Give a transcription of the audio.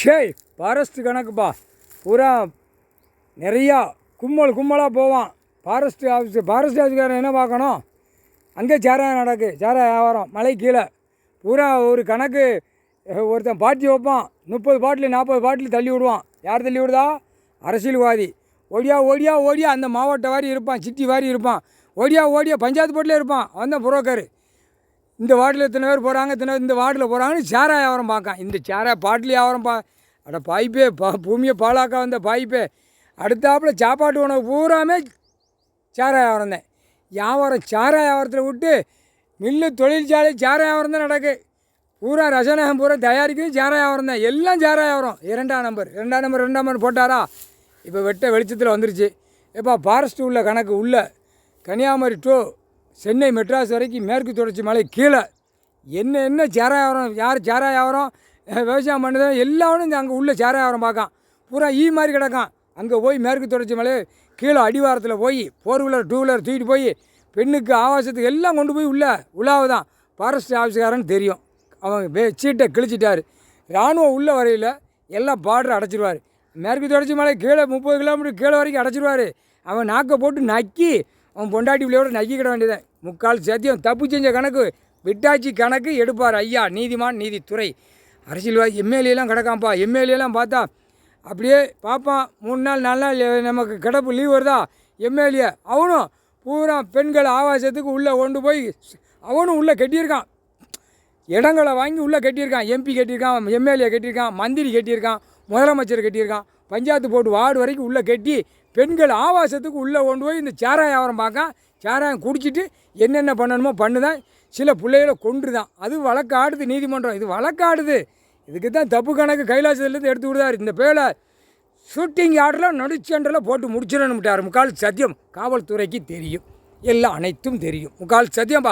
ஷேய் forest கணக்குப்பா பூரா நிறையா கும்மலாக போவான். ஃபாரஸ்ட் ஆஃபீஸுக்காரன் என்ன பார்க்கணும், அங்கே சாராயம் நடக்கு, சாராயம் வியாபாரம் மலை கீழே பூரா ஒரு கணக்கு. ஒருத்தன் பாட்டி வைப்பான், 30 பாட்டில் 40 பாட்டில் தள்ளி விடுவான். யார் தள்ளி விடுதா? அரசியல்வாதி. ஓடியா அந்த மாவட்ட வாரி இருப்பான், சிட்டி வாரி இருப்பான். ஓடியா பஞ்சாயத்து போட்டில் இருப்பான். அவன் தான் புரோக்கர். இந்த வார்டில் இத்தனை பேர் போகிறாங்க, இந்த வார்டில் போகிறாங்கன்னு சாராய வியாபாரம் பார்க்கான். இந்த சாராய பாட்டில் வியாபாரம் அட பாய்ப்பே பூமியை பாலாக்கா வந்த பாய்ப்பே. அடுத்தாப்புல சாப்பாட்டு உணவு பூராமே சாராய வியாபாரம் தான். சாராய வியாபாரத்தில் விட்டு மில்லு தொழிற்சாலை சாராய வியாபாரம் தான் நடக்கு. பூரா ரசனகம் பூரா தயாரிக்கிறது சாராய வியாபாரம் தான். எல்லாம் சாராய வியாபாரம். 2ஆம் நம்பர் போட்டாரா? இப்போ வெளிச்சத்தில் வந்துருச்சு. இப்போ ஃபாரஸ்ட்டு உள்ள கணக்கு உள்ள கன்னியாகுமரி டு சென்னை மெட்ராஸ் வரைக்கும் மேற்கு தொடர்ச்சி மலை கீழே என்ன சாராய வியாபாரம், யார் சாராய வியாபாரம் விவசாயம் பண்ணுதோ எல்லாரும் இந்த அங்கே உள்ள சாராய வியாபாரம் பார்க்கான். பூரா மாதிரி கிடக்கான். அங்கே போய் மேற்கு தொடர்ச்சி மலை கீழே அடிவாரத்தில் போய் 4 வீலர் 2 வீலர் தூக்கிட்டு போய் பெண்ணுக்கு ஆவாசத்துக்கு எல்லாம் கொண்டு போய் உலாவுதான். ஃபாரஸ்ட் ஆஃபீஸுக்காரன்னு தெரியும். அவன் சீட்டை கிழிச்சிட்டார். இராணுவம் உள்ள வரையில் எல்லாம் பார்டர் அடைச்சிடுவார். மேற்கு தொடர்ச்சி மலை கீழே 30 கிலோமீட்டர் கீழே வரைக்கும் அடைச்சிடுவார். அவன் நாக்கை போட்டு நக்கி அவன் பொண்டாட்டி பிள்ளையோட நக்கிக்கிட வேண்டியதான். முக்கால் சத்தியம் தப்பு செஞ்ச கணக்கு விட்டாச்சி கணக்கு எடுப்பார் ஐயா நீதிமான் நீதித்துறை. அரசியல்வாதி எம்எல்ஏலாம் கிடக்காம்ப்பா. எம்எல்ஏலாம் பார்த்தா அப்படியே பார்ப்பான். 3 நாள் 4 நாள் நமக்கு கிடப்பு லீவ் வருதா, எம்எல்ஏ அவனும் பூரா பெண்கள் ஆவாசத்துக்கு உள்ளே கொண்டு போய் அவனும் உள்ளே கட்டியிருக்கான். இடங்களை வாங்கி உள்ளே கட்டியிருக்கான். எம்பி கட்டியிருக்கான், எம்எல்ஏ கட்டியிருக்கான், மந்திரி கட்டியிருக்கான், முதலமைச்சர் கட்டியிருக்கான். பஞ்சாயத்து போட்டு வார்டு வரைக்கும் உள்ளே கட்டி பெண்கள் ஆவாசத்துக்கு உள்ளே கொண்டு போய் இந்த சாராய வியாபாரம் பார்க்கான். சாராயம் குடிச்சிட்டு என்னென்ன பண்ணணுமோ பண்ணுதான். சில பிள்ளைகளை கொன்றுதான். அது வழக்காடுது நீதிமன்றம். இது வழக்காடுது. இதுக்கு தான் தப்பு கணக்கு கைலாசத்துலேருந்து எடுத்து விடுதார். இந்த பேரை ஷூட்டிங் ஆர்டரில் நடுச்சென்றில் போட்டு முடிச்சிடணும்ட்டார். முக்கால் சத்தியம் காவல்துறைக்கு தெரியும், எல்லாம் அனைத்தும் தெரியும். முக்கால் சத்தியம்பா.